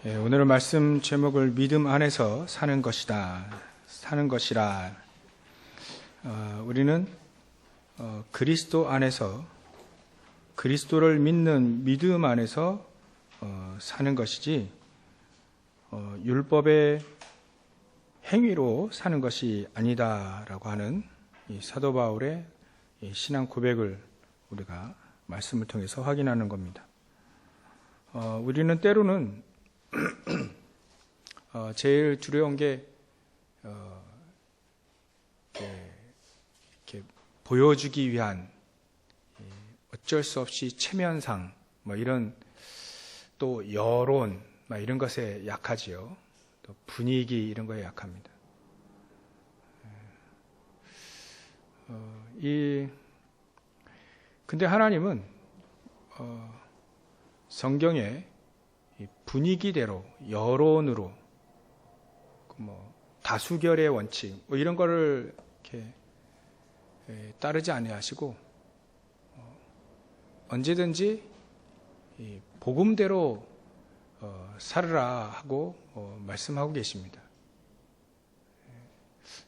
오늘 말씀 제목을 믿음 안에서 사는 것이다. 사는 것이라. 우리는 그리스도 안에서 그리스도를 믿는 믿음 안에서 사는 것이지 율법의 행위로 사는 것이 아니다라고 하는 이 사도 바울의 신앙 고백을 우리가 말씀을 통해서 확인하는 겁니다. 우리는 때로는 제일 두려운 게 이렇게 보여주기 위한 어쩔 수 없이 체면상 이런 또 여론 이런 것에 약하지요. 또 분위기 이런 거에 약합니다. 근데 하나님은 성경에 분위기대로 여론으로 다수결의 원칙 이런 거를 이렇게 따르지 아니하시고 언제든지 복음대로 살으라 하고 말씀하고 계십니다.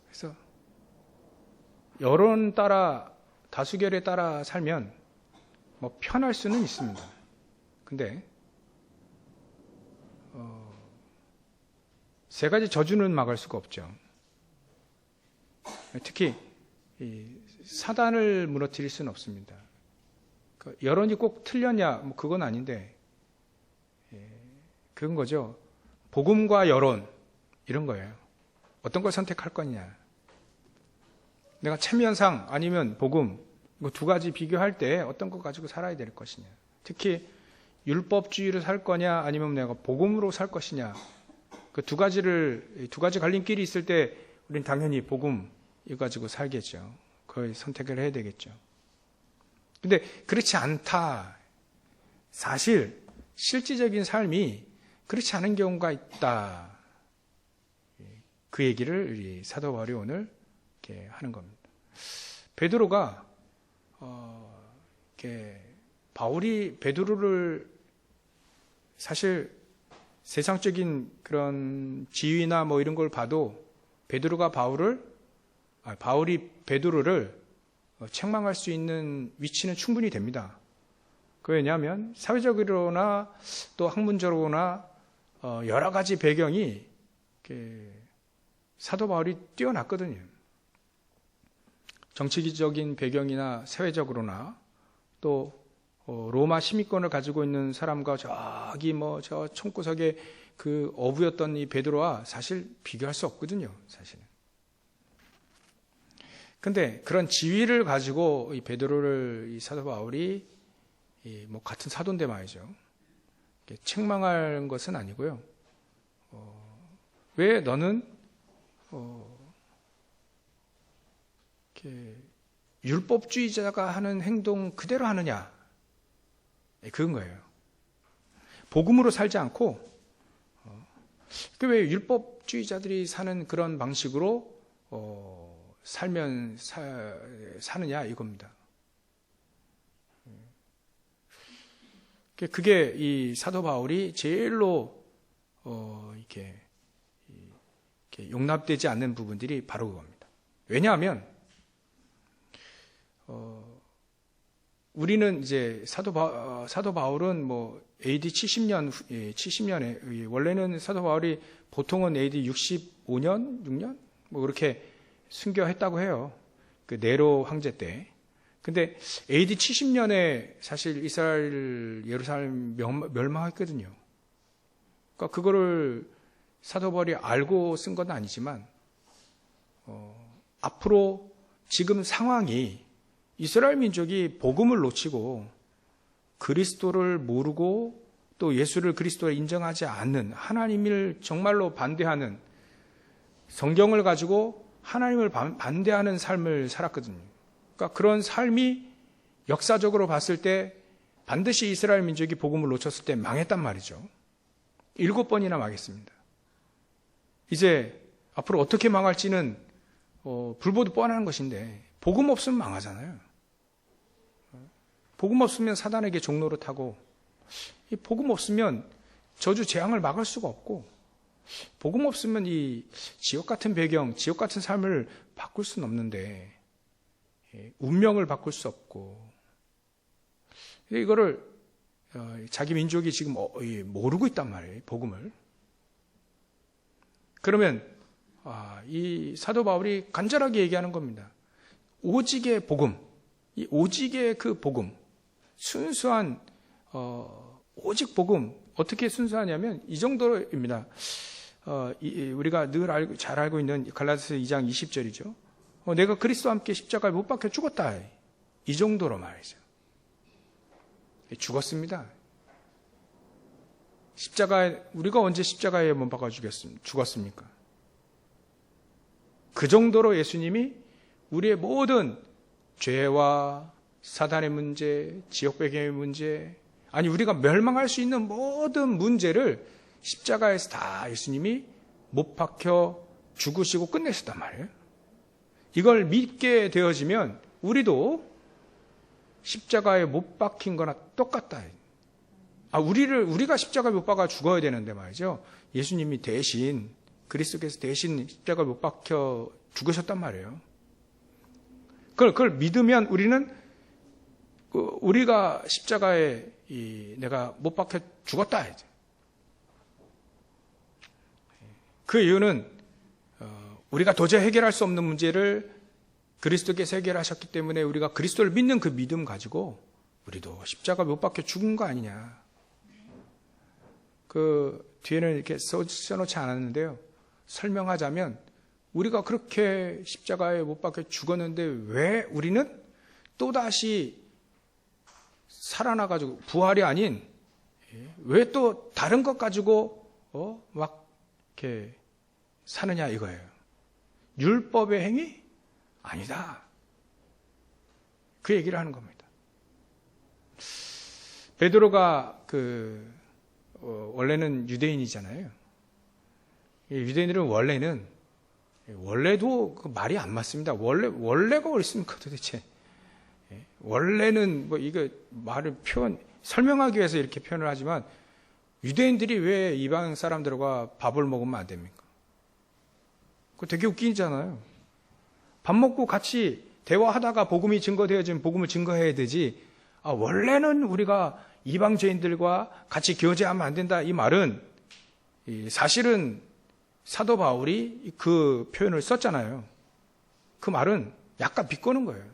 그래서 여론 따라 다수결에 따라 살면 편할 수는 있습니다. 근데 세 가지 저주는 막을 수가 없죠. 특히 사단을 무너뜨릴 수는 없습니다. 여론이 꼭 틀렸냐 그건 아닌데 그런 거죠. 복음과 여론 이런 거예요. 어떤 걸 선택할 거냐. 내가 체면상 아니면 복음 이거 두 가지 비교할 때 어떤 거 가지고 살아야 될 것이냐. 특히 율법주의로 살 거냐 아니면 내가 복음으로 살 것이냐. 그 두 가지 갈림길이 있을 때 우리는 당연히 복음 이거 가지고 살겠죠. 그걸 선택을 해야 되겠죠. 근데 그렇지 않다. 사실 실질적인 삶이 그렇지 않은 경우가 있다. 그 얘기를 우리 사도 바울이 오늘 이렇게 하는 겁니다. 베드로가 베드로를 사실 세상적인 그런 지위나 이런 걸 봐도 베드로가 바울이 베드로를 책망할 수 있는 위치는 충분히 됩니다. 왜냐하면 사회적으로나 또 학문적으로나 여러 가지 배경이 사도 바울이 뛰어났거든요. 정치적인 배경이나 사회적으로나 또 로마 시민권을 가지고 있는 사람과 저 총구석에 그 어부였던 이 베드로와 사실 비교할 수 없거든요. 사실은. 근데 그런 지위를 가지고 이 베드로를 이 사도 바울이 같은 사도인데 말이죠. 책망할 것은 아니고요. 왜 너는 율법주의자가 하는 행동 그대로 하느냐? 그건 거예요. 복음으로 살지 않고 왜 율법주의자들이 사는 그런 방식으로 사느냐 이겁니다. 그게 이 사도 바울이 제일로 이렇게 용납되지 않는 부분들이 바로 그겁니다. 왜냐하면 우리는 이제 사도 바울은 AD 70년에 원래는 사도 바울이 보통은 AD 65년, 6년 그렇게 순교했다고 해요. 그 네로 황제 때. 근데 AD 70년에 사실 이스라엘 예루살렘 멸망했거든요. 그러니까 그거를 사도 바울이 알고 쓴 건 아니지만 앞으로 지금 상황이 이스라엘 민족이 복음을 놓치고 그리스도를 모르고 또 예수를 그리스도로 인정하지 않는 하나님을 정말로 반대하는 성경을 가지고 하나님을 반대하는 삶을 살았거든요. 그러니까 그런 삶이 역사적으로 봤을 때 반드시 이스라엘 민족이 복음을 놓쳤을 때 망했단 말이죠. 7번이나 망했습니다. 이제 앞으로 어떻게 망할지는 불보듯 뻔한 것인데 복음 없으면 망하잖아요. 복음 없으면 사단에게 종노릇하고 이 복음 없으면 저주 재앙을 막을 수가 없고, 복음 없으면 이 지옥 같은 배경, 지옥 같은 삶을 바꿀 수는 없는데, 운명을 바꿀 수 없고, 이거를 자기 민족이 지금 모르고 있단 말이에요, 복음을. 그러면 이 사도 바울이 간절하게 얘기하는 겁니다. 오직의 복음, 이 오직의 그 복음, 순수한 오직 복음, 어떻게 순수하냐면 이 정도입니다. 우리가 늘 잘 알고 있는 갈라디아서 2장 20절이죠. 내가 그리스도와 함께 십자가에 못 박혀 죽었다. 이 정도로 말이죠. 죽었습니다. 우리가 언제 십자가에 못 박아 죽었습니까? 그 정도로 예수님이 우리의 모든 죄와 사단의 문제, 지옥 배경의 문제, 아니 우리가 멸망할 수 있는 모든 문제를 십자가에서 다 예수님이 못 박혀 죽으시고 끝내셨단 말이에요. 이걸 믿게 되어지면 우리도 십자가에 못 박힌 거나 똑같다. 우리가 십자가에 못 박아 죽어야 되는데 말이죠. 예수님이 대신, 그리스도께서 대신 십자가에 못 박혀 죽으셨단 말이에요. 그걸 믿으면 우리는 우리가 십자가에 내가 못 박혀 죽었다. 그 이유는 우리가 도저히 해결할 수 없는 문제를 그리스도께서 해결하셨기 때문에 우리가 그리스도를 믿는 그 믿음 가지고 우리도 십자가 못 박혀 죽은 거 아니냐. 그 뒤에는 이렇게 써놓지 않았는데요. 설명하자면 우리가 그렇게 십자가에 못 박혀 죽었는데 왜 우리는 또다시 살아나가지고 부활이 아닌 왜 또 다른 것 가지고 막 이렇게 사느냐 이거예요. 율법의 행위? 아니다. 그 얘기를 하는 겁니다. 베드로가 원래는 유대인이잖아요. 유대인들은 원래도 그 말이 안 맞습니다. 원래가 어디 있습니까 도대체? 원래는 이거 설명하기 위해서 이렇게 표현을 하지만 유대인들이 왜 이방 사람들과 밥을 먹으면 안 됩니까? 그거 되게 웃기잖아요. 밥 먹고 같이 대화하다가 복음이 증거되어지면 복음을 증거해야 되지. 원래는 우리가 이방 죄인들과 같이 교제하면 안 된다. 이 말은 사실은 사도 바울이 그 표현을 썼잖아요. 그 말은 약간 비꼬는 거예요.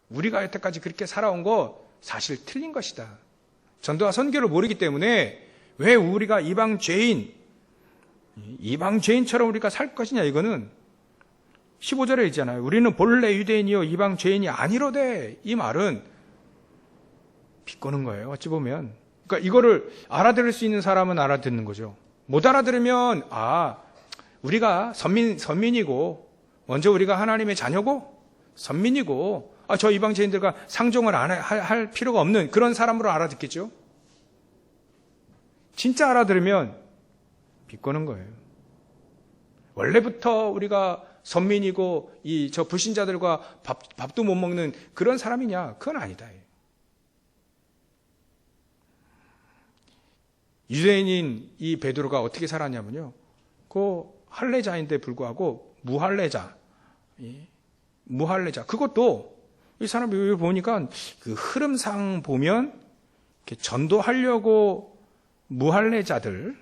우리가 여태까지 그렇게 살아온 거 사실 틀린 것이다. 전도와 선교를 모르기 때문에 왜 우리가 이방 죄인처럼 우리가 살 것이냐. 이거는 15절에 있잖아요. 우리는 본래 유대인이요 이방 죄인이 아니로되. 이 말은 비꼬는 거예요. 어찌 보면. 그러니까 이거를 알아들을 수 있는 사람은 알아듣는 거죠. 못 알아들으면 우리가 선민이고 먼저 우리가 하나님의 자녀고 선민이고 저 이방 죄인들과 상종을 할 필요가 없는 그런 사람으로 알아듣겠죠. 진짜 알아들으면 비꼬는 거예요. 원래부터 우리가 선민이고 저 불신자들과 밥도 못 먹는 그런 사람이냐? 그건 아니다. 유대인인 이 베드로가 어떻게 살았냐면요. 그 할례자인데 불구하고 무할례자. 그것도 이 사람이 보니까 그 흐름상 보면 이렇게 전도하려고 무할례자들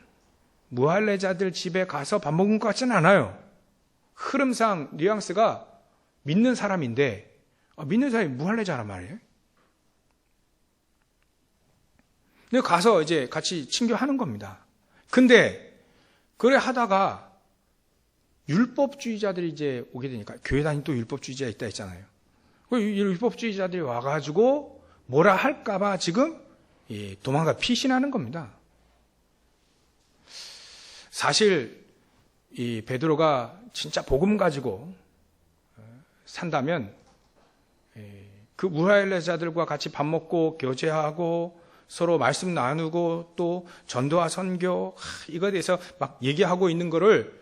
집에 가서 밥 먹은 것 같지는 않아요. 흐름상 뉘앙스가 믿는 사람인데 믿는 사람이 무할례자란 말이에요. 근데 가서 이제 같이 친교하는 겁니다. 근데 그래 하다가 율법주의자들이 이제 오게 되니까 교회 다니는 또 율법주의자가 있다 했잖아요. 율법주의자들이 와가지고 뭐라 할까봐 지금 도망가 피신하는 겁니다. 사실 이 베드로가 진짜 복음 가지고 산다면 그 무할례자들과 같이 밥 먹고 교제하고 서로 말씀 나누고 또 전도와 선교 이거에 대해서 막 얘기하고 있는 거를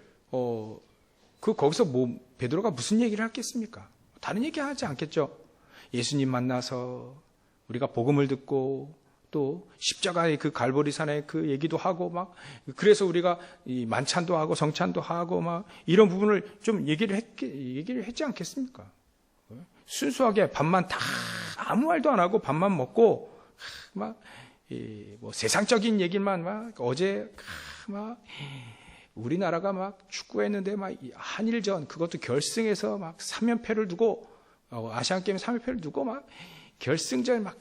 거기서 베드로가 무슨 얘기를 하겠습니까? 다른 얘기 하지 않겠죠. 예수님 만나서 우리가 복음을 듣고 또 십자가의 그 갈보리산의 그 얘기도 하고 막 그래서 우리가 이 만찬도 하고 성찬도 하고 막 이런 부분을 좀 얘기를 했지 않겠습니까? 순수하게 밥만 다 아무 말도 안 하고 밥만 먹고 막 뭐 세상적인 얘기만 막 어제 막 우리나라가 막 축구했는데 막 한일전 그것도 결승에서 막 3연패를 두고 아시안 게임 3연패를 두고 막 결승전 막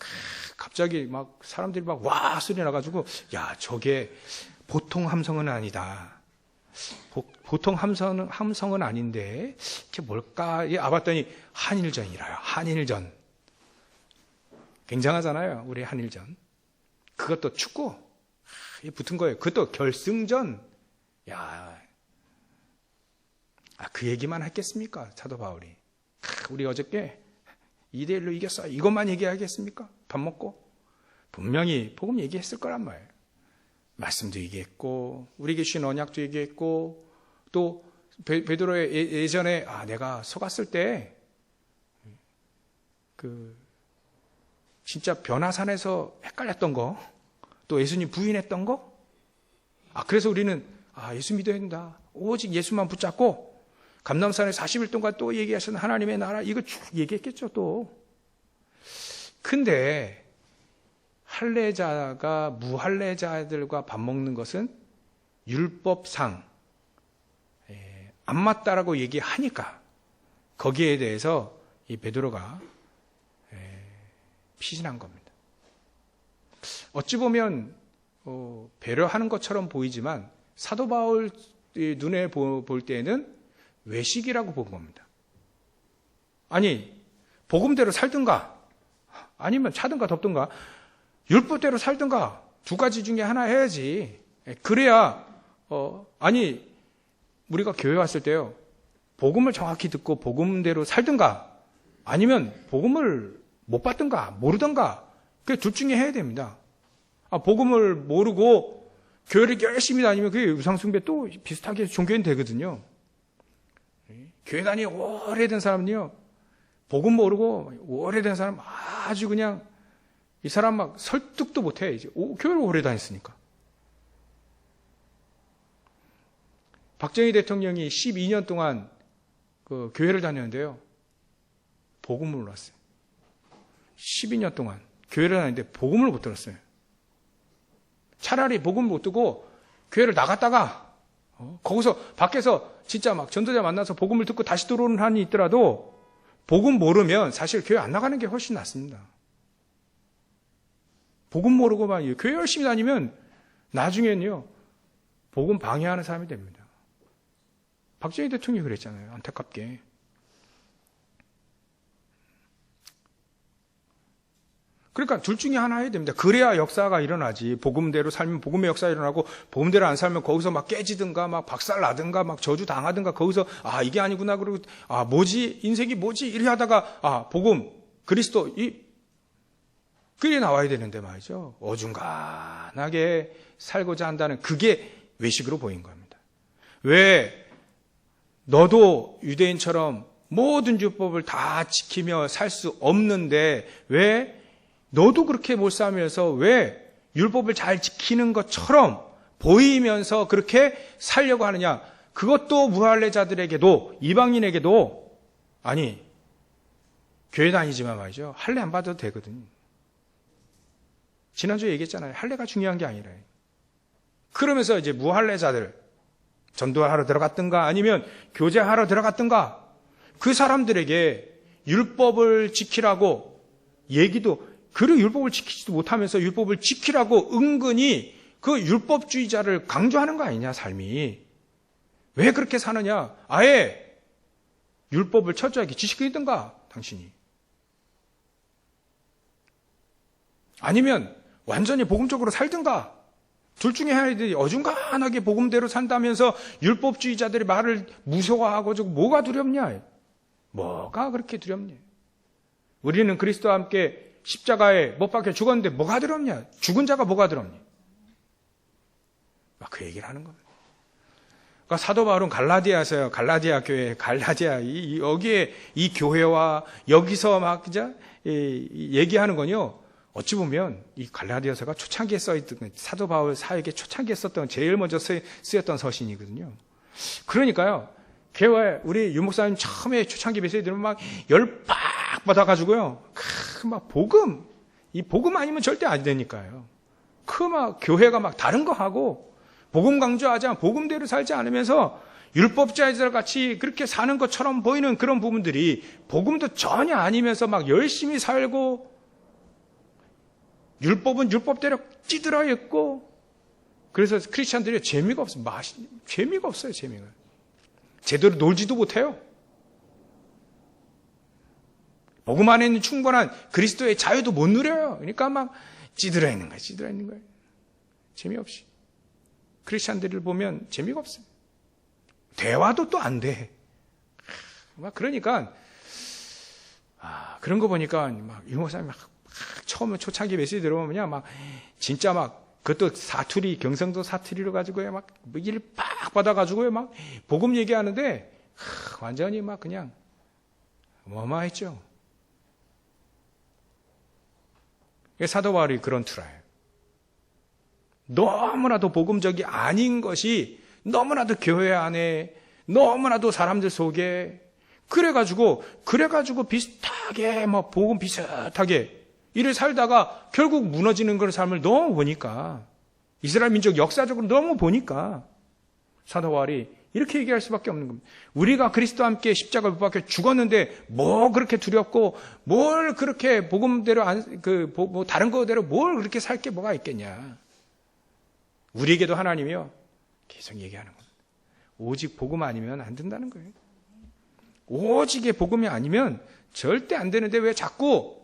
갑자기 막 사람들이 막 와 소리 나가지고 야 저게 보통 함성은 아니다. 보통 함성은 아닌데 이게 뭘까? 알아봤더니 한일전이라요. 한일전. 굉장하잖아요. 우리 한일전. 그것도 축구. 붙은 거예요. 그것도 결승전. 야, 그 얘기만 했겠습니까? 사도 바울이. 우리 어저께 2대1로 이겼어요. 이것만 얘기하겠습니까? 밥 먹고. 분명히 복음 얘기했을 거란 말이에요. 말씀도 얘기했고, 우리 계신 언약도 얘기했고, 또 베드로의 예전에 내가 속았을 때 진짜 변화산에서 헷갈렸던 거, 또 예수님 부인했던 거, 그래서 우리는 예수 믿어야 된다. 오직 예수만 붙잡고 감람산에 40일 동안 또 얘기하신 하나님의 나라 이거 쭉 얘기했겠죠 또. 근데 할례자가 무할례자들과 밥 먹는 것은 율법상 안 맞다라고 얘기하니까 거기에 대해서 이 베드로가 피신한 겁니다. 어찌 보면 배려하는 것처럼 보이지만 사도 바울 눈에 볼 때는 외식이라고 본 겁니다. 아니 복음대로 살든가 아니면 차든가 덥든가 율법대로 살든가 두 가지 중에 하나 해야지. 그래야 아니 우리가 교회 왔을 때요 복음을 정확히 듣고 복음대로 살든가 아니면 복음을 못 받든가 모르든가 그 둘 중에 해야 됩니다. 복음을 모르고 교회를 열심히 다니면 그게 우상숭배 또 비슷하게 종교는 되거든요. 교회 다니 오래된 사람은요 복음 모르고 오래된 사람 아주 그냥 이 사람 막 설득도 못해. 이제 교회를 오래 다녔으니까. 박정희 대통령이 12년 동안 그 교회를 다녔는데요. 복음을 몰랐어요. 12년 동안 교회를 다녔는데 복음을 못 들었어요. 차라리 복음을 못 듣고 교회를 나갔다가 거기서 밖에서 진짜 막 전도자 만나서 복음을 듣고 다시 들어오는 한이 있더라도 복음 모르면 사실 교회 안 나가는 게 훨씬 낫습니다. 복음 모르고만 교회 열심히 다니면 나중에는요 복음 방해하는 사람이 됩니다. 박정희 대통령이 그랬잖아요. 안타깝게. 그러니까 둘 중에 하나 해야 됩니다. 그래야 역사가 일어나지. 복음대로 살면 복음의 역사가 일어나고 복음대로 안 살면 거기서 막 깨지든가 막 박살나든가 막 저주 당하든가 거기서 이게 아니구나 그러고 뭐지 인생이 뭐지 이래 하다가 복음 그리스도 그게 나와야 되는데 말이죠. 어중간하게 살고자 한다는 그게 외식으로 보인 겁니다. 왜 너도 유대인처럼 모든 율법을 다 지키며 살 수 없는데 왜 너도 그렇게 몰살하면서 왜 율법을 잘 지키는 것처럼 보이면서 그렇게 살려고 하느냐. 그것도 무할례자들에게도 이방인에게도 아니 교회 다니지만 말이죠. 할례 안 받아도 되거든요. 지난주에 얘기했잖아요. 할례가 중요한 게 아니라. 그러면서 이제 무할례자들 전도하러 들어갔든가 아니면 교제하러 들어갔든가 그 사람들에게 율법을 지키라고 얘기도 그리고 율법을 지키지도 못하면서 율법을 지키라고 은근히 그 율법주의자를 강조하는 거 아니냐 삶이. 왜 그렇게 사느냐. 아예 율법을 철저하게 지키든가 당신이. 아니면 완전히 복음적으로 살든가. 둘 중에 하나들이 어중간하게 복음대로 산다면서 율법주의자들의 말을 무서워하고 뭐가 두렵냐. 뭐가 그렇게 두렵냐. 우리는 그리스도와 함께 십자가에 못 박혀 죽었는데 뭐가 두렵냐. 죽은 자가 뭐가 두렵냐. 그 얘기를 하는 겁니다. 그러니까 사도 바울은 갈라디아에서요. 갈라디아 교회, 여기에 이 교회와 여기서 막 얘기하는 건요. 어찌 보면 이 갈라디아서가 초창기에 써있던 사도 바울 사역에 초창기에 썼던 제일 먼저 쓰였던 서신이거든요. 그러니까요. 교회 우리 유목사님 처음에 초창기 메시지 들으면 막 열빡 받아가지고요. 막 이 복음 아니면 절대 안 되니까요. 막 교회가 막 다른 거 하고 복음 강조하지 않아 복음대로 살지 않으면서 율법자들 같이 그렇게 사는 것처럼 보이는 그런 부분들이 복음도 전혀 아니면서 막 열심히 살고 율법은 율법대로 찌들어 있고 그래서 크리스찬들이 재미가 없어요. 재미가 없어요. 재미가. 제대로 놀지도 못해요. 복음 안에 있는 충분한 그리스도의 자유도 못 누려요. 그러니까 막 찌들어 있는 거예요. 재미없이. 크리스찬들을 보면 재미가 없어요. 대화도 또 안 돼. 막 그러니까 그런 거 보니까 막 유목사님 처음에 초창기 메시지 들어보면 막 진짜 막 그것도 사투리 경상도 사투리로 가지고요 막 일 빡 받아가지고요 막 복음 얘기하는데 완전히 막 그냥 어마어마했죠. 사도 바울이 그런 투라예요. 너무나도 복음적이 아닌 것이 너무나도 교회 안에 너무나도 사람들 속에 그래가지고 비슷하게 뭐 복음 비슷하게 이를 살다가 결국 무너지는 그런 삶을 너무 보니까 이스라엘 민족 역사적으로 너무 보니까 사도 바울이 이렇게 얘기할 수밖에 없는 겁니다. 우리가 그리스도와 함께 십자가 못 박혀 죽었는데 뭐 그렇게 두렵고 뭘 그렇게 복음대로 뭐 다른 거대로 뭘 그렇게 살 게 뭐가 있겠냐. 우리에게도 하나님이요 계속 얘기하는 겁니다. 오직 복음 아니면 안 된다는 거예요. 오직의 복음이 아니면 절대 안 되는데 왜 자꾸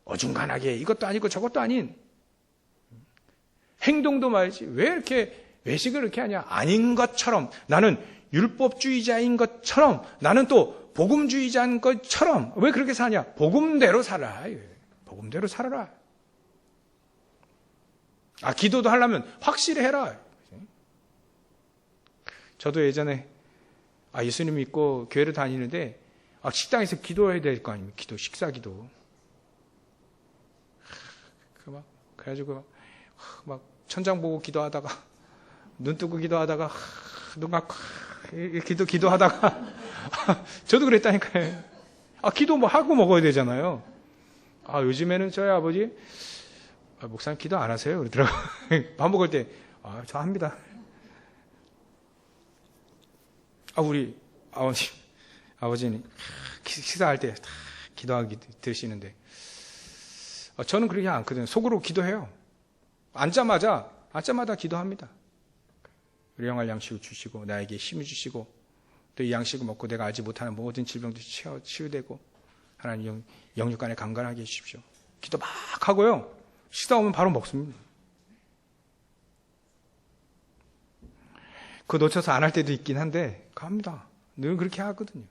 어중간하게 이것도 아니고 저것도 아닌 행동도 말이지 왜 이렇게 외식을 이렇게 하냐. 아닌 것처럼 나는 율법주의자인 것처럼 나는 또 복음주의자인 것처럼 왜 그렇게 사냐. 복음대로 살아. 복음대로 살아라. 기도도 하려면 확실히 해라. 저도 예전에 예수님 믿고 교회를 다니는데 식당에서 기도해야 될 거 아닙니까? 식사 기도. 그래가지고 막 천장 보고 기도하다가 눈 뜨고 기도하다가 눈 감고 기도하다가 저도 그랬다니까요. 기도 뭐 하고 먹어야 되잖아요. 요즘에는 저희 아버지 목사님 기도 안 하세요? 그러더라고요. 밥 먹을 때 저 합니다. 우리 아버지는 식사할 때 기도하기 들으시는데 저는 그렇게 않거든요. 속으로 기도해요. 앉자마자 기도합니다. 일용할 양식을 주시고 나에게 힘을 주시고 또 이 양식을 먹고 내가 알지 못하는 모든 질병도 치유되고 하나님 영육간에 강건하게 해주십시오. 기도 막 하고요. 식사 오면 바로 먹습니다. 그거 놓쳐서 안 할 때도 있긴 한데 갑니다. 늘 그렇게 하거든요.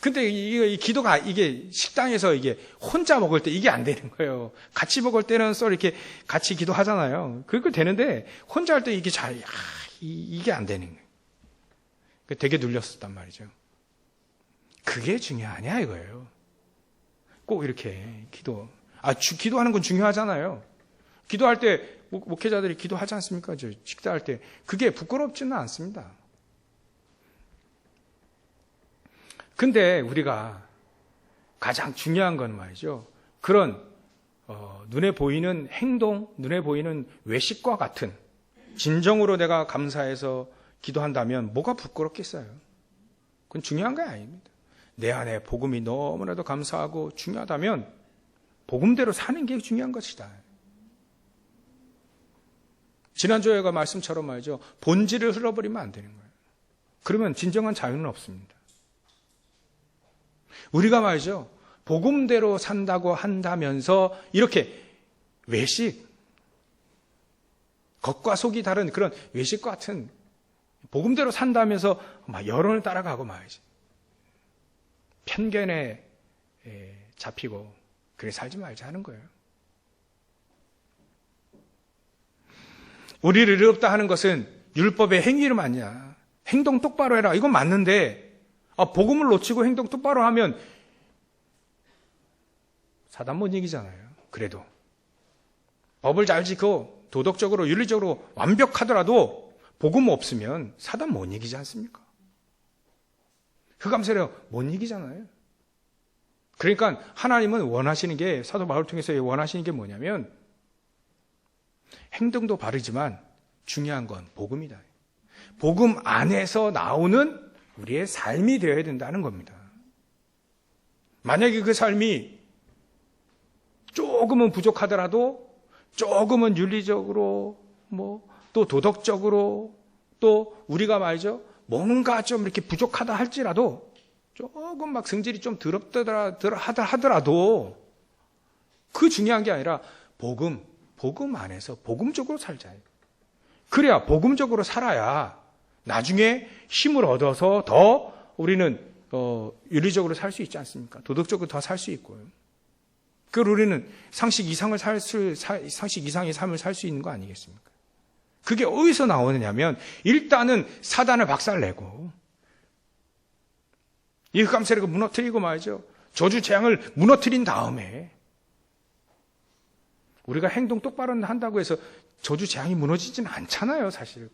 근데 이 기도가 이게 식당에서 이게 혼자 먹을 때 이게 안 되는 거예요. 같이 먹을 때는 이렇게 같이 기도하잖아요. 그거 되는데 혼자 할 때 이게 이게 안 되는 거예요. 되게 눌렸었단 말이죠. 그게 중요하냐 이거예요. 꼭 이렇게 기도하는 건 중요하잖아요. 기도할 때 목회자들이 기도하지 않습니까? 식사할 때 그게 부끄럽지는 않습니다. 근데 우리가 가장 중요한 건 말이죠. 그런 눈에 보이는 행동, 눈에 보이는 외식과 같은 진정으로 내가 감사해서 기도한다면 뭐가 부끄럽겠어요? 그건 중요한 게 아닙니다. 내 안에 복음이 너무나도 감사하고 중요하다면 복음대로 사는 게 중요한 것이다. 지난주에 말씀처럼 말이죠. 본질을 흘러버리면 안 되는 거예요. 그러면 진정한 자유는 없습니다. 우리가 말이죠. 복음대로 산다고 한다면서 이렇게 외식, 겉과 속이 다른 그런 외식 같은 복음대로 산다면서 막 여론을 따라가고 말이지. 편견에 잡히고 그래 살지 말자 하는 거예요. 우리를 의롭다 하는 것은 율법의 행위를 맞냐. 행동 똑바로 해라. 이건 맞는데 복음을 놓치고 행동 똑바로 하면 사단 못 이기잖아요. 그래도 법을 잘 지키고 도덕적으로 윤리적으로 완벽하더라도 복음 없으면 사단 못 이기지 않습니까? 흑암세력 못 이기잖아요. 그러니까 하나님은 원하시는 게, 사도 바울을 통해서 원하시는 게 뭐냐면 행동도 바르지만 중요한 건 복음이다. 복음 안에서 나오는 우리의 삶이 되어야 된다는 겁니다. 만약에 그 삶이 조금은 부족하더라도, 조금은 윤리적으로, 또 도덕적으로, 또 우리가 말이죠, 뭔가 좀 이렇게 부족하다 할지라도, 조금 막 성질이 좀 더럽더라 하더라도, 그 중요한 게 아니라 복음 안에서 복음적으로 살자. 그래야 복음적으로 살아야 나중에 힘을 얻어서 더 우리는 윤리적으로 살 수 있지 않습니까? 도덕적으로 더 살 수 있고요. 그리고 우리는 상식 이상의 삶을 살 수 있는 거 아니겠습니까? 그게 어디서 나오느냐면 일단은 사단을 박살내고 이 흑암 세력을 무너뜨리고 말이죠. 저주 재앙을 무너뜨린 다음에 우리가 행동 똑바로 한다고 해서 저주 재앙이 무너지지는 않잖아요, 사실.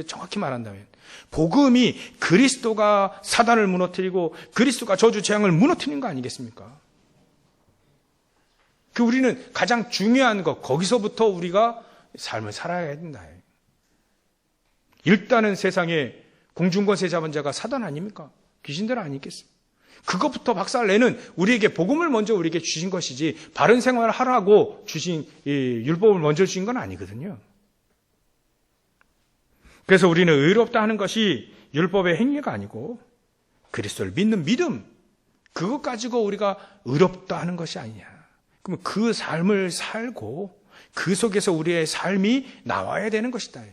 정확히 말한다면. 복음이 그리스도가 사단을 무너뜨리고 그리스도가 저주 재앙을 무너뜨린 거 아니겠습니까? 우리는 가장 중요한 것, 거기서부터 우리가 삶을 살아야 된다. 일단은 세상에 공중권세 잡은 자가 사단 아닙니까? 귀신들 아니겠습니까? 그것부터 박살내는 우리에게 복음을 먼저 우리에게 주신 것이지 바른 생활을 하라고 주신 율법을 먼저 주신 건 아니거든요. 그래서 우리는 의롭다 하는 것이 율법의 행위가 아니고 그리스도를 믿는 믿음, 그것 가지고 우리가 의롭다 하는 것이 아니냐. 그러면 그 삶을 살고 그 속에서 우리의 삶이 나와야 되는 것이다.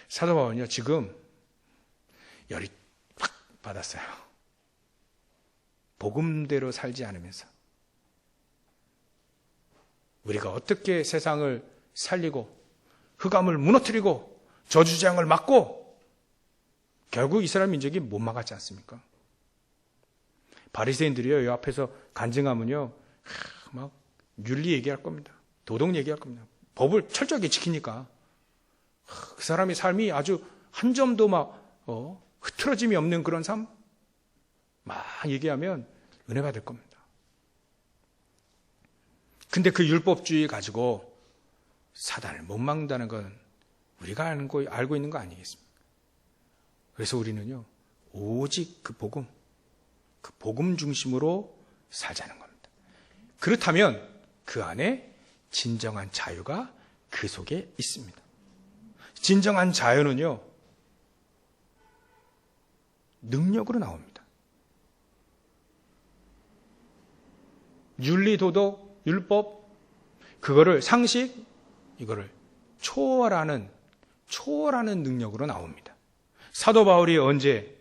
사도 바울은요, 지금 열이 확 받았어요. 복음대로 살지 않으면서 우리가 어떻게 세상을 살리고 흑암을 무너뜨리고 저주재앙을 막고 결국 이스라엘 민족이 못 막았지 않습니까? 바리새인들이요, 이 앞에서 간증하면요, 막 윤리 얘기할 겁니다. 도덕 얘기할 겁니다. 법을 철저하게 지키니까 그 사람의 삶이 아주 한 점도 막 흐트러짐이 없는 그런 삶 막 얘기하면 은혜 받을 겁니다. 근데 그 율법주의 가지고 사단을 못 막는다는 건 우리가 알고 있는 거 아니겠습니까? 그래서 우리는요, 오직 그 복음 중심으로 살자는 겁니다. 그렇다면 그 안에 진정한 자유가 그 속에 있습니다. 진정한 자유는요, 능력으로 나옵니다. 윤리, 도덕, 율법, 그거를 상식, 이거를 초월하는 능력으로 나옵니다. 사도 바울이 언제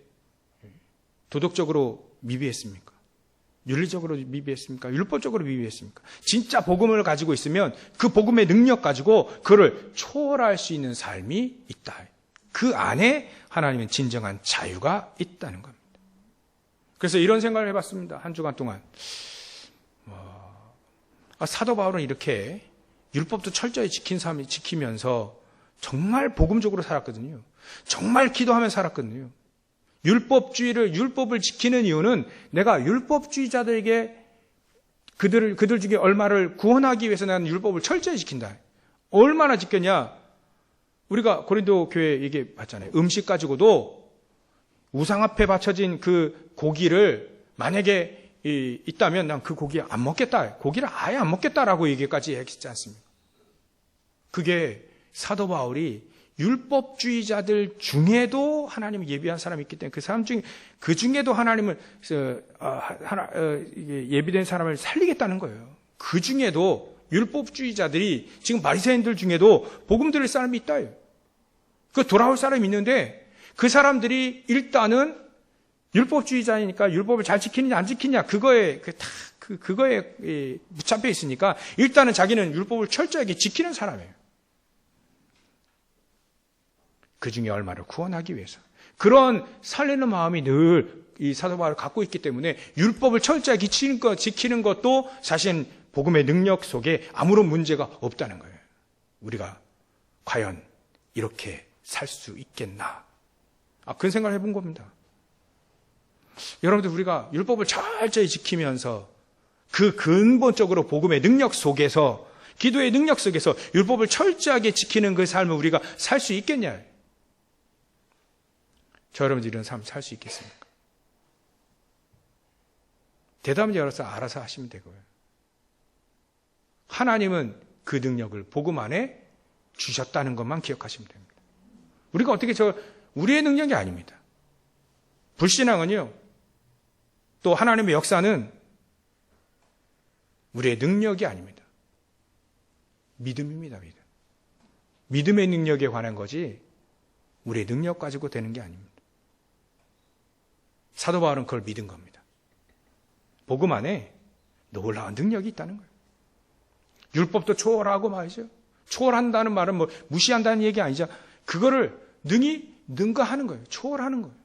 도덕적으로 미비했습니까? 윤리적으로 미비했습니까? 율법적으로 미비했습니까? 진짜 복음을 가지고 있으면 그 복음의 능력 가지고 그를 초월할 수 있는 삶이 있다. 그 안에 하나님은 진정한 자유가 있다는 겁니다. 그래서 이런 생각을 해봤습니다. 한 주간 동안. 사도 바울은 이렇게 율법도 철저히 지키면서 정말 복음적으로 살았거든요. 정말 기도하며 살았거든요. 율법을 지키는 이유는 내가 율법주의자들에게 그들 중에 얼마를 구원하기 위해서 나는 율법을 철저히 지킨다. 얼마나 지켰냐? 우리가 고린도 교회 얘기 봤잖아요. 음식 가지고도 우상 앞에 바쳐진 그 고기를 만약에 있다면 난 그 고기 안 먹겠다. 고기를 아예 안 먹겠다라고 얘기까지 했지 않습니까? 그게 사도 바울이 율법주의자들 중에도 하나님을 예비한 사람이 있기 때문에 그 사람 중에 그 중에도 하나님을 예비된 사람을 살리겠다는 거예요. 그 중에도 율법주의자들이 지금 바리새인들 중에도 복음 들을 사람이 있다. 그 돌아올 사람이 있는데 그 사람들이 일단은 율법주의자니까 율법을 잘 지키느냐 안 지키느냐 그거에 붙잡혀 있으니까 일단은 자기는 율법을 철저하게 지키는 사람이에요. 그 중에 얼마를 구원하기 위해서. 그런 살리는 마음이 늘 이 사도 바울을 갖고 있기 때문에 율법을 철저하게 지키는 것도 사실 복음의 능력 속에 아무런 문제가 없다는 거예요. 우리가 과연 이렇게 살 수 있겠나? 그런 생각을 해본 겁니다. 여러분들, 우리가 율법을 철저히 지키면서 그 근본적으로 복음의 능력 속에서, 기도의 능력 속에서 율법을 철저하게 지키는 그 삶을 우리가 살 수 있겠냐? 저 여러분들 이런 삶을 살 수 있겠습니까? 대답은 여러분들 알아서 하시면 되고요. 하나님은 그 능력을 복음 안에 주셨다는 것만 기억하시면 됩니다. 우리가 어떻게 우리의 능력이 아닙니다. 불신앙은요, 또 하나님의 역사는 우리의 능력이 아닙니다. 믿음입니다, 믿음. 믿음의 능력에 관한 거지 우리의 능력 가지고 되는 게 아닙니다. 사도 바울은 그걸 믿은 겁니다. 복음 안에 놀라운 능력이 있다는 거예요. 율법도 초월하고 말이죠. 초월한다는 말은 뭐 무시한다는 얘기 아니죠. 그거를 능가하는 거예요. 초월하는 거예요.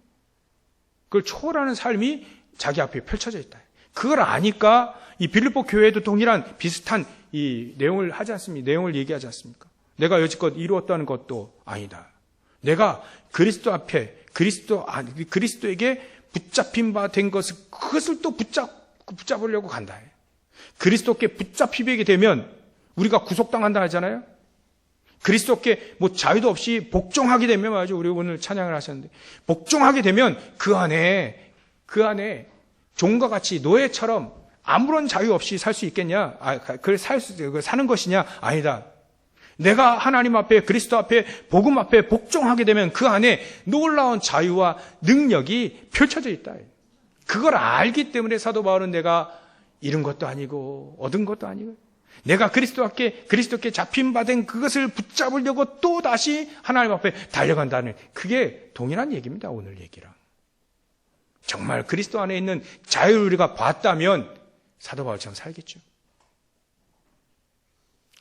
그걸 초월하는 삶이 자기 앞에 펼쳐져 있다. 그걸 아니까 이 빌립보 교회도 동일한 비슷한 이 내용을 하지 않습니까? 내용을 얘기하지 않습니까? 내가 여지껏 이루었다는 것도 아니다. 내가 그리스도 앞에 그리스도에게 붙잡힌 바 된 것을, 그것을 또 붙잡으려고 간다. 그리스도께 붙잡히게 되면 우리가 구속당한다 하잖아요. 그리스도께 뭐 자유도 없이 복종하게 되면 말이죠. 우리 오늘 찬양을 하셨는데, 복종하게 되면 그 안에 종과 같이 노예처럼 아무런 자유 없이 살 수 있겠냐? 사는 것이냐? 아니다. 내가 하나님 앞에, 그리스도 앞에, 복음 앞에 복종하게 되면 그 안에 놀라운 자유와 능력이 펼쳐져 있다. 그걸 알기 때문에 사도 바울은 내가 잃은 것도 아니고 얻은 것도 아니고, 내가 그리스도께 잡힌 바 된 그것을 붙잡으려고 또 다시 하나님 앞에 달려간다는, 그게 동일한 얘기입니다. 오늘 얘기랑. 정말 그리스도 안에 있는 자유를 우리가 봤다면 사도 바울처럼 살겠죠.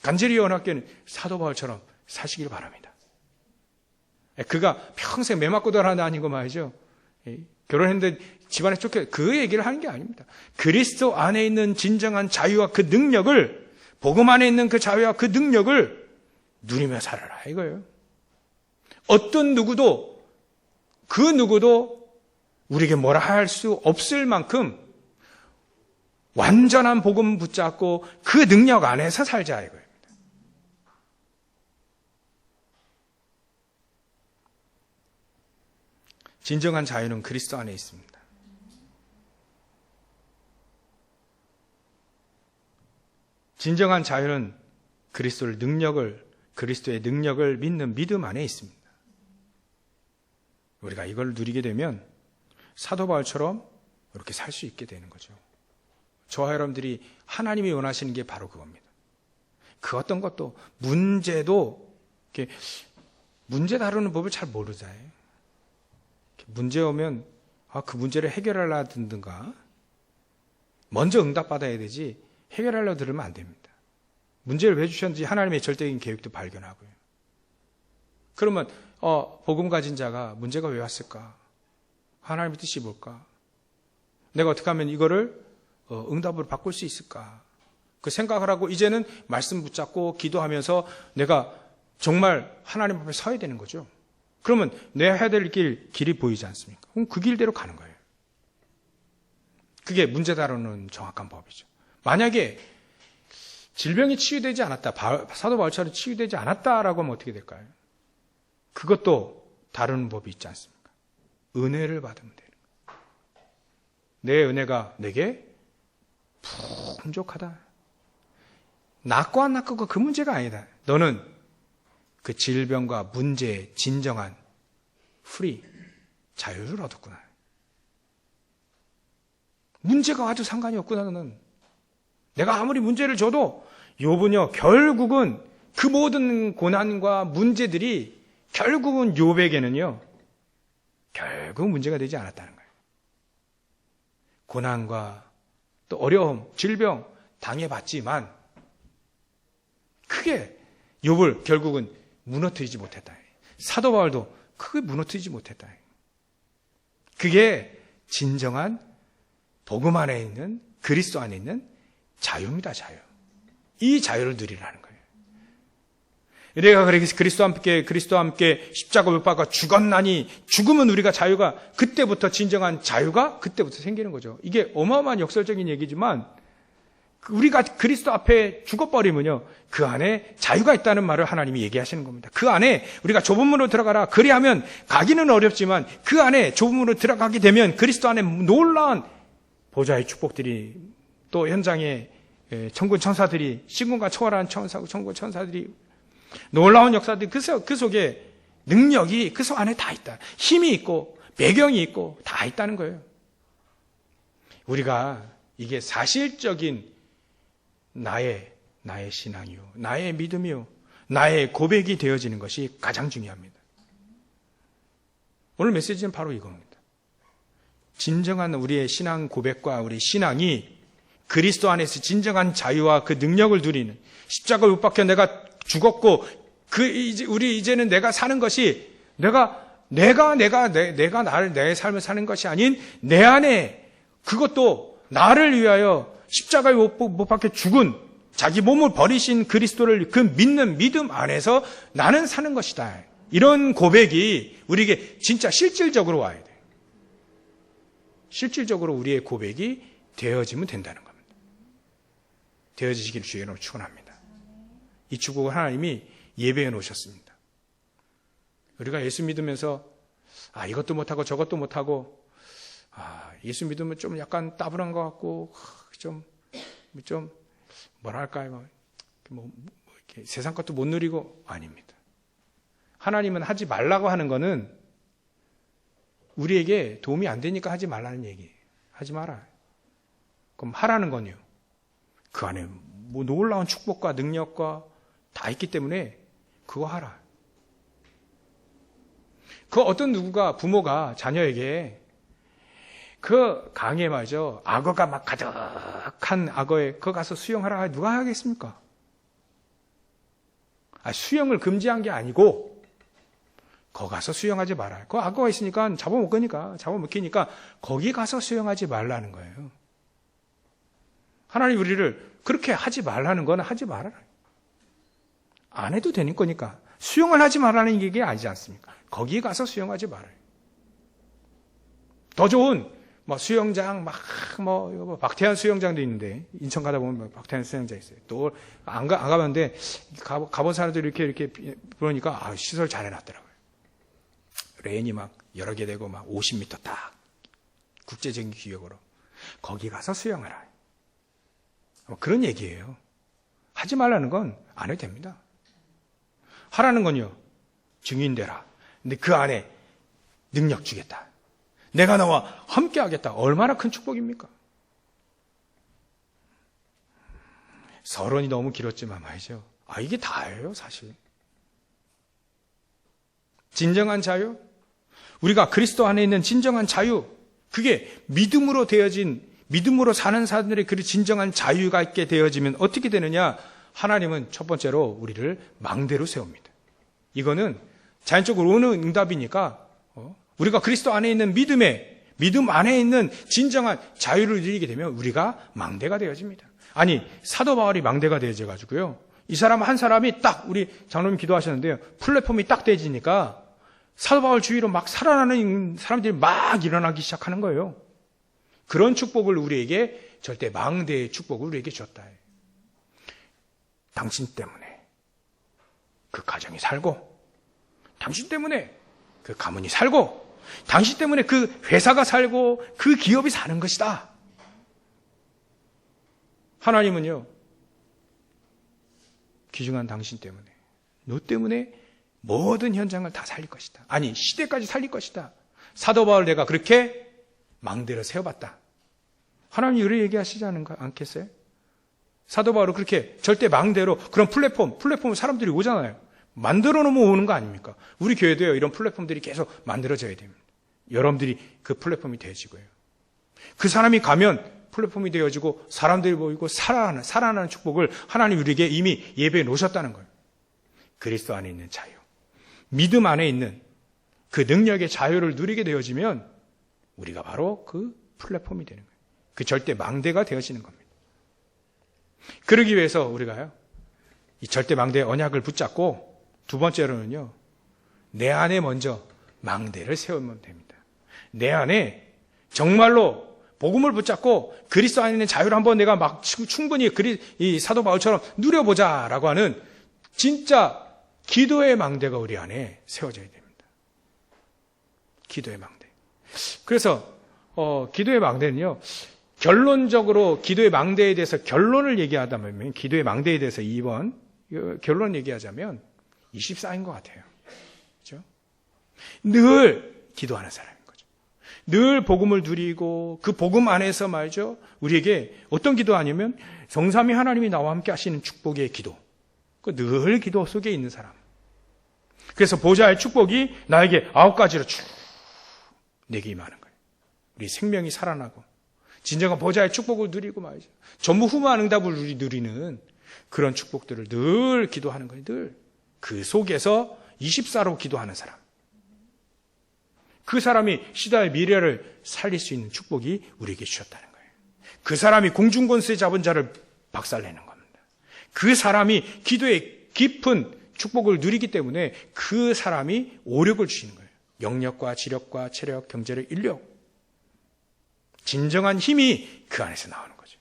간절히 원하기는 사도 바울처럼 사시길 바랍니다. 그가 평생 매 맞고 돌아다니는 거 말이죠. 결혼했는데 집안에 쫓겨, 그 얘기를 하는 게 아닙니다. 그리스도 안에 있는 진정한 자유와 그 능력을, 복음 안에 있는 그 자유와 그 능력을 누리며 살아라 이거예요. 어떤 누구도, 그 누구도 우리에게 뭐라 할 수 없을 만큼 완전한 복음 붙잡고 그 능력 안에서 살자 이거예요. 진정한 자유는 그리스도 안에 있습니다. 진정한 자유는 그리스도의 능력을 믿는 믿음 안에 있습니다. 우리가 이걸 누리게 되면 사도 바울처럼 이렇게 살 수 있게 되는 거죠. 저와 여러분들이 하나님이 원하시는 게 바로 그겁니다. 그 어떤 것도, 문제도 이렇게 문제 다루는 법을 잘 모르잖아요. 문제 오면 그 문제를 해결하려든가 먼저 응답받아야 되지 해결하려고 들으면 안 됩니다. 문제를 왜 주셨는지 하나님의 절대적인 계획도 발견하고요. 그러면 복음 가진 자가 문제가 왜 왔을까? 하나님의 뜻이 뭘까? 내가 어떻게 하면 이거를 응답으로 바꿀 수 있을까? 그 생각을 하고 이제는 말씀 붙잡고 기도하면서 내가 정말 하나님 앞에 서야 되는 거죠. 그러면 내가 해야 될 길이 보이지 않습니까? 그럼 그 길대로 가는 거예요. 그게 문제 다루는 정확한 법이죠. 만약에 질병이 치유되지 않았다, 사도 바울처럼 치유되지 않았다라고 하면 어떻게 될까요? 그것도 다루는 법이 있지 않습니까? 은혜를 받으면 되는 거예요. 내 은혜가 내게 풍족하다. 낫고 안 낫고가 그 문제가 아니다. 너는 그 질병과 문제의 진정한 자유를 얻었구나. 문제가 와도 상관이 없구나. 너는 내가 아무리 문제를 줘도 욥은요, 결국은 그 모든 고난과 문제들이 결국은 욥에게는요, 결국 문제가 되지 않았다는 거예요. 고난과 또 어려움, 질병 당해봤지만 크게 욥을 결국은 무너뜨리지 못했다. 사도 바울도 크게 무너뜨리지 못했다. 그게 진정한 복음 안에 있는, 그리스도 안에 있는 자유입니다. 자유. 이 자유를 누리라는 거예요. 내가 그리스도와 함께 십자가 못 박아 죽었나니, 죽으면 우리가 자유가, 그때부터 진정한 자유가 그때부터 생기는 거죠. 이게 어마어마한 역설적인 얘기지만, 우리가 그리스도 앞에 죽어버리면요, 그 안에 자유가 있다는 말을 하나님이 얘기하시는 겁니다. 그 안에 우리가 좁은 문으로 들어가라. 그리하면 가기는 어렵지만 그 안에 좁은 문으로 들어가게 되면 그리스도 안에 놀라운 보좌의 축복들이, 또 현장에 천군 천사들이, 신군과 초월한 천군 천사들이, 놀라운 역사들이 그 속에 능력이 그 속 안에 다 있다. 힘이 있고 배경이 있고 다 있다는 거예요. 우리가 이게 사실적인 나의 신앙이요, 나의 믿음이요, 나의 고백이 되어지는 것이 가장 중요합니다. 오늘 메시지는 바로 이겁니다. 진정한 우리의 신앙 고백과 우리 신앙이 그리스도 안에서 진정한 자유와 그 능력을 누리는, 십자가를 못 박혀 내가 죽었고 우리 이제는 내가 사는 것이 내가 나를 내 삶을 사는 것이 아닌 내 안에, 그것도 나를 위하여 십자가에 못 박혀 죽은 자기 몸을 버리신 그리스도를 그 믿는 믿음 안에서 나는 사는 것이다. 이런 고백이 우리에게 진짜 실질적으로 와야 돼요. 실질적으로 우리의 고백이 되어지면 된다는 겁니다. 되어지시길 주의 이름으로 축원합니다. 이 축복을 하나님이 예배해 놓으셨습니다. 우리가 예수 믿으면서 이것도 못하고 저것도 못하고, 예수 믿으면 좀 약간 따분한 것 같고, 좀 뭐랄까요, 이렇게 세상 것도 못 누리고, 아닙니다. 하나님은 하지 말라고 하는 거는 우리에게 도움이 안 되니까 하지 말라는 얘기예요. 하지 마라. 그럼 하라는 건요, 그 안에 뭐 놀라운 축복과 능력과 다 있기 때문에 그거 하라. 그 어떤 누구가, 부모가 자녀에게 그 강에 말이죠, 악어가 막 가득한 악어에 그거 가서 수영하라, 누가 하겠습니까? 수영을 금지한 게 아니고 거기 가서 수영하지 말아요. 그 악어가 있으니까 잡아먹히니까 거기 가서 수영하지 말라는 거예요. 하나님 우리를 그렇게 하지 말라는 건 하지 말아라. 안 해도 되는 거니까. 수영을 하지 말라는 얘기 아니지 않습니까? 거기 가서 수영하지 말아요. 더 좋은 수영장, 박태환 수영장도 있는데, 인천 가다 보면 박태환 수영장 있어요. 또 안 가봤는데 가본 사람들이 이렇게 보니까 시설 잘 해놨더라고요. 레인이 막 여러 개 되고 50m 딱 국제적인 규격으로 거기 가서 수영하라. 그런 얘기예요. 하지 말라는 건 안 해도 됩니다. 하라는 건요, 증인 되라. 근데 그 안에 능력 주겠다. 내가 너와 함께 하겠다. 얼마나 큰 축복입니까? 서론이 너무 길었지만 말이죠. 이게 다예요, 사실. 진정한 자유, 우리가 그리스도 안에 있는 진정한 자유, 그게 믿음으로 되어진, 믿음으로 사는 사람들의 그 진정한 자유가 있게 되어지면 어떻게 되느냐? 하나님은 첫 번째로 우리를 망대로 세웁니다. 이거는 자연적으로 오는 응답이니까, 우리가 그리스도 안에 있는 믿음 안에 있는 진정한 자유를 누리게 되면 우리가 망대가 되어집니다. 사도 바울이 망대가 되어져가지고요, 이 사람 한 사람이 딱, 우리 장로님 기도하셨는데요, 플랫폼이 딱 되어지니까 사도 바울 주위로 막 살아나는 사람들이 막 일어나기 시작하는 거예요. 그런 축복을 우리에게, 절대 망대의 축복을 우리에게 줬다. 당신 때문에 그 가정이 살고, 당신 때문에 그 가문이 살고, 당신 때문에 그 회사가 살고, 그 기업이 사는 것이다. 하나님은요, 귀중한 당신 때문에, 너 때문에 모든 현장을 다 살릴 것이다. 시대까지 살릴 것이다. 사도 바울 내가 그렇게 망대를 세워봤다. 하나님이 이렇게 얘기하시지 않겠어요? 사도 바울은 그렇게 절대 망대로, 그런 플랫폼 사람들이 오잖아요. 만들어 놓으면 오는 거 아닙니까? 우리 교회도요, 이런 플랫폼들이 계속 만들어져야 됩니다. 여러분들이 그 플랫폼이 되어지고요. 그 사람이 가면 플랫폼이 되어지고 사람들이 모이고 살아나는 축복을 하나님 우리에게 이미 예배해 놓으셨다는 거예요. 그리스도 안에 있는 자유, 믿음 안에 있는 그 능력의 자유를 누리게 되어지면 우리가 바로 그 플랫폼이 되는 거예요. 그 절대 망대가 되어지는 겁니다. 그러기 위해서 우리가요, 이 절대 망대의 언약을 붙잡고, 두 번째로는요, 내 안에 먼저 망대를 세우면 됩니다. 내 안에 정말로 복음을 붙잡고 그리스도 안에 있는 자유를 한번 내가 막 충분히 이 사도 바울처럼 누려보자라고 하는 진짜 기도의 망대가 우리 안에 세워져야 됩니다. 기도의 망대. 그래서 기도의 망대는요, 결론적으로 기도의 망대에 대해서 결론을 얘기하다면, 기도의 망대에 대해서 2번 결론 얘기하자면 24인 것 같아요. 그렇죠? 늘 기도하는 사람인 거죠. 늘 복음을 누리고 그 복음 안에서 말이죠, 우리에게 어떤 기도 아니면 성삼위 하나님이 나와 함께 하시는 축복의 기도. 늘 기도 속에 있는 사람. 그래서 보좌의 축복이 나에게 9가지로 쭉 내게 임하는 거예요. 우리 생명이 살아나고 진정한 보좌의 축복을 누리고 말이죠, 전무후무한 응답을 누리는 그런 축복들을 늘 기도하는 거예요. 늘 그 속에서 24로 기도하는 사람, 그 사람이 시대의 미래를 살릴 수 있는 축복이 우리에게 주셨다는 거예요. 그 사람이 공중권세 잡은 자를 박살내는 겁니다. 그 사람이 기도의 깊은 축복을 누리기 때문에 그 사람이 오력을 주시는 거예요. 영력과 지력과 체력, 경제력, 인력, 진정한 힘이 그 안에서 나오는 거죠.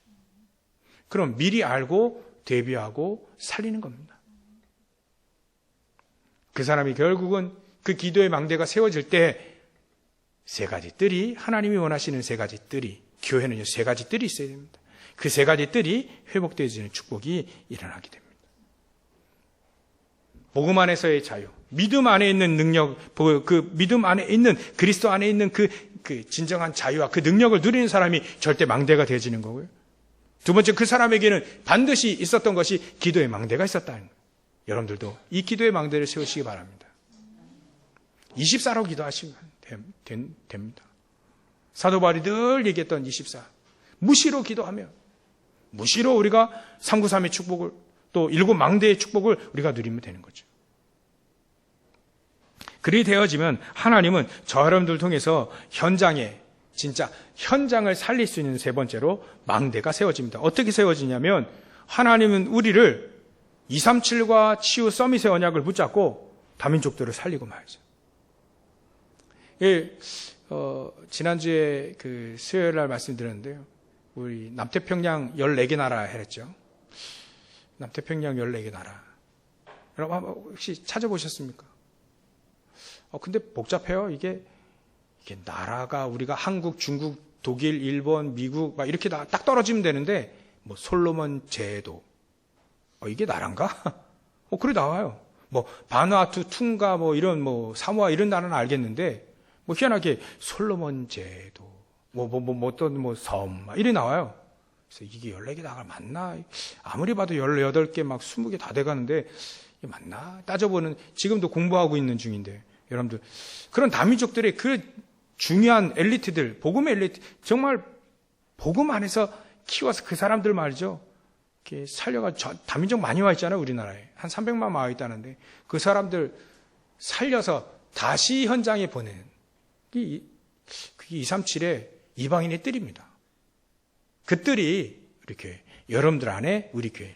그럼 미리 알고 대비하고 살리는 겁니다. 그 사람이 결국은 그 기도의 망대가 세워질 때 세 가지 뜰이, 하나님이 원하시는 세 가지 뜰이, 교회는요, 세 가지 뜰이 있어야 됩니다. 그 세 가지 뜰이 회복되어지는 축복이 일어나게 됩니다. 복음 안에서의 자유, 믿음 안에 있는 능력, 그 믿음 안에 있는, 그리스도 안에 있는 그 진정한 자유와 그 능력을 누리는 사람이 절대 망대가 되어지는 거고요. 두 번째, 그 사람에게는 반드시 있었던 것이 기도의 망대가 있었다는 거예요. 여러분들도 이 기도의 망대를 세우시기 바랍니다. 24로 기도하시면 됩니다. 사도 바울이 늘 얘기했던 24. 무시로 기도하면, 무시로 우리가 393의 축복을, 또 7 망대의 축복을 우리가 누리면 되는 거죠. 그리 되어지면 하나님은 저 여러분들 통해서 현장에, 진짜 현장을 살릴 수 있는 세 번째로 망대가 세워집니다. 어떻게 세워지냐면, 하나님은 우리를 237과 치유 서밋의 언약을 붙잡고 다민족들을 살리고 말이죠. 지난주에 그 수요일 날 말씀드렸는데요, 우리 남태평양 14개 나라 했죠. 남태평양 14개 나라. 여러분 혹시 찾아보셨습니까? 근데 복잡해요. 이게 나라가 우리가 한국, 중국, 독일, 일본, 미국 막 이렇게 딱 떨어지면 되는데, 뭐 솔로몬 제도, 이게 나라인가? 그래 나와요. 뭐 바누아투, 퉁가, 뭐 이런 뭐 사모아 이런 나라는 알겠는데, 뭐 희한하게 솔로몬 제도, 어떤 섬 이래 나와요. 그래서 이게 14개 나라 맞나? 아무리 봐도 18개 막 20개 다 돼가는데 이게 맞나? 따져보는, 지금도 공부하고 있는 중인데, 여러분들 그런 다민족들의 그 중요한 엘리트들, 복음의 엘리트, 정말 복음 안에서 키워서 그 사람들 말이죠, 이렇게 살려가, 다민족 많이 와 있잖아요. 우리나라에 한 300만 와 있다는데 그 사람들 살려서 다시 현장에 보내는 그게 237의 이방인의 뜰입니다. 그 뜰이 이렇게 여러분들 안에 우리 교회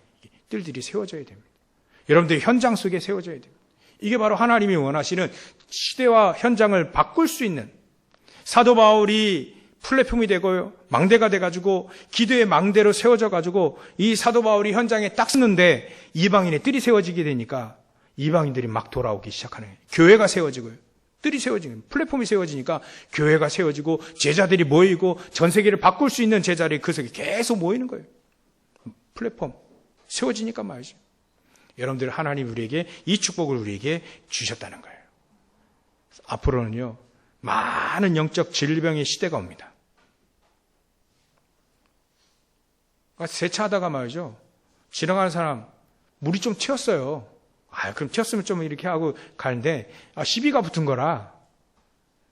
뜰들이 세워져야 됩니다. 여러분들의 현장 속에 세워져야 됩니다. 이게 바로 하나님이 원하시는 시대와 현장을 바꿀 수 있는, 사도 바울이 플랫폼이 되고요, 망대가 돼가지고 기도의 망대로 세워져가지고 이 사도 바울이 현장에 딱 쓰는데 이방인의 뜰이 세워지게 되니까 이방인들이 막 돌아오기 시작하는 거예요. 교회가 세워지고요, 뜰이 세워지는, 플랫폼이 세워지니까 교회가 세워지고 제자들이 모이고 전 세계를 바꿀 수 있는 제자들이 그 속에 계속 모이는 거예요. 플랫폼 세워지니까 말이죠. 여러분들, 하나님 우리에게 이 축복을 우리에게 주셨다는 거예요. 앞으로는요, 많은 영적 질병의 시대가 옵니다. 세차하다가 말이죠, 지나가는 사람 물이 좀 튀었어요. 그럼 튀었으면 좀 이렇게 하고 가는데 시비가 붙은 거라,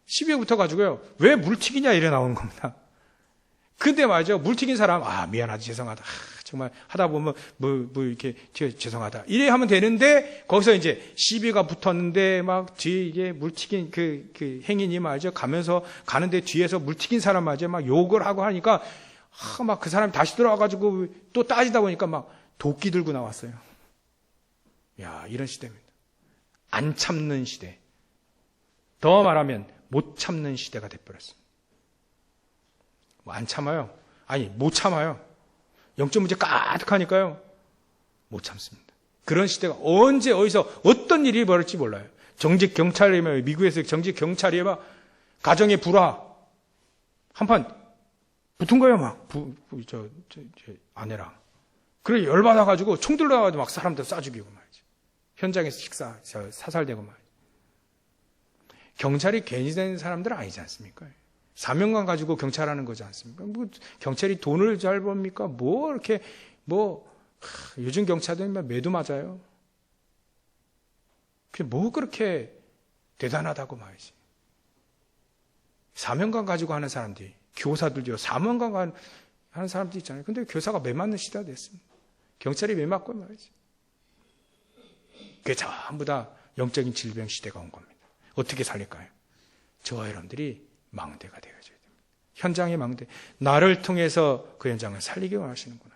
시비가 붙어가지고요, 왜 물 튀기냐 이래 나오는 겁니다. 근데 말이죠. 물 튀긴 사람, 미안하다, 죄송하다. 정말 하다 보면 이렇게 죄송하다. 이래 하면 되는데 거기서 이제 시비가 붙었는데 막 뒤에 이게 물 튀긴 그 행인이 말이죠. 가는데 뒤에서 물 튀긴 사람 말이죠. 막 욕을 하고 하니까 막 그 사람이 다시 돌아와가지고 또 따지다 보니까 막 도끼 들고 나왔어요. 야, 이런 시대입니다. 안 참는 시대. 더 말하면 못 참는 시대가 돼버렸습니다. 안 참아요. 아니, 못 참아요. 영적 문제 가득하니까요. 못 참습니다. 그런 시대가 언제 어디서 어떤 일이 벌어질지 몰라요. 정직 경찰이면 미국에서 정직 경찰이 막 가정의 불화 한판 붙은 거예요. 막 저 아내랑. 그래 열받아가지고 총 들러가지고 막 사람들 쏴 죽이고 말이죠. 현장에서 사살되고 말이죠. 경찰이 괜히 되는 사람들은 아니지 않습니까? 사명감 가지고 경찰하는 거지 않습니까? 경찰이 돈을 잘 법니까? 요즘 경찰들은 매도 맞아요. 뭐 그렇게 대단하다고 말이지. 사명감 가지고 하는 사람들이, 교사들도 사명감 하는 사람들 있잖아요. 근데 교사가 매 맞는 시대가 됐습니다. 경찰이 매 맞고 말이지. 그게 전부 다 영적인 질병 시대가 온 겁니다. 어떻게 살릴까요? 저와 여러분들이 망대가 되어져야 됩니다. 현장의 망대. 나를 통해서 그 현장을 살리기 원하시는구나.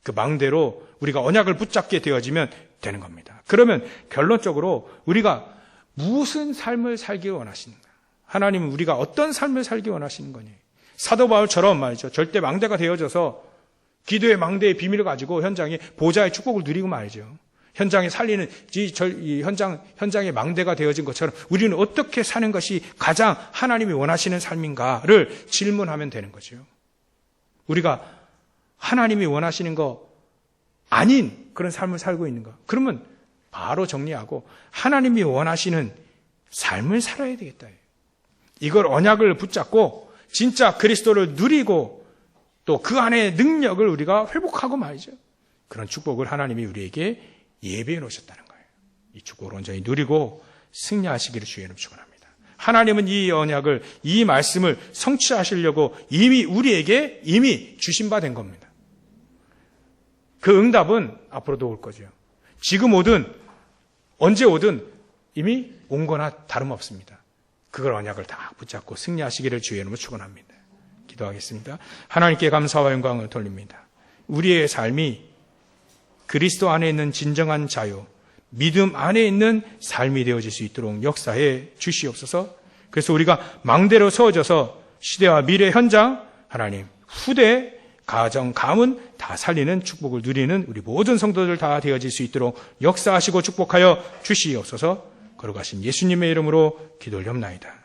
그 망대로 우리가 언약을 붙잡게 되어지면 되는 겁니다. 그러면 결론적으로 우리가 무슨 삶을 살기 원하시는가? 하나님은 우리가 어떤 삶을 살기 원하시는 거니? 사도 바울처럼 말이죠. 절대 망대가 되어져서 기도의 망대의 비밀을 가지고 현장에 보좌의 축복을 누리고 말이죠. 현장에 살리는 이 현장의 망대가 되어진 것처럼 우리는 어떻게 사는 것이 가장 하나님이 원하시는 삶인가를 질문하면 되는 거죠. 우리가 하나님이 원하시는 거 아닌 그런 삶을 살고 있는가? 그러면 바로 정리하고 하나님이 원하시는 삶을 살아야 되겠다. 이걸 언약을 붙잡고 진짜 그리스도를 누리고 또 그 안의 능력을 우리가 회복하고 말이죠. 그런 축복을 하나님이 우리에게 예배해 놓으셨다는 거예요. 이 축복을 온전히 누리고 승리하시기를 주의 이름으로 축원합니다. 하나님은 이 언약을, 이 말씀을 성취하시려고 이미 우리에게 주신 바 된 겁니다. 그 응답은 앞으로도 올 거죠. 지금 오든 언제 오든 이미 온 거나 다름없습니다. 그걸 언약을 다 붙잡고 승리하시기를 주의 이름으로 축원합니다. 기도하겠습니다. 하나님께 감사와 영광을 돌립니다. 우리의 삶이 그리스도 안에 있는 진정한 자유, 믿음 안에 있는 삶이 되어질 수 있도록 역사해 주시옵소서. 그래서 우리가 망대로 세워져서 시대와 미래 현장, 하나님, 후대, 가정, 가문 다 살리는 축복을 누리는 우리 모든 성도들 다 되어질 수 있도록 역사하시고 축복하여 주시옵소서. 거룩하신 예수님의 이름으로 기도를 옵나이다.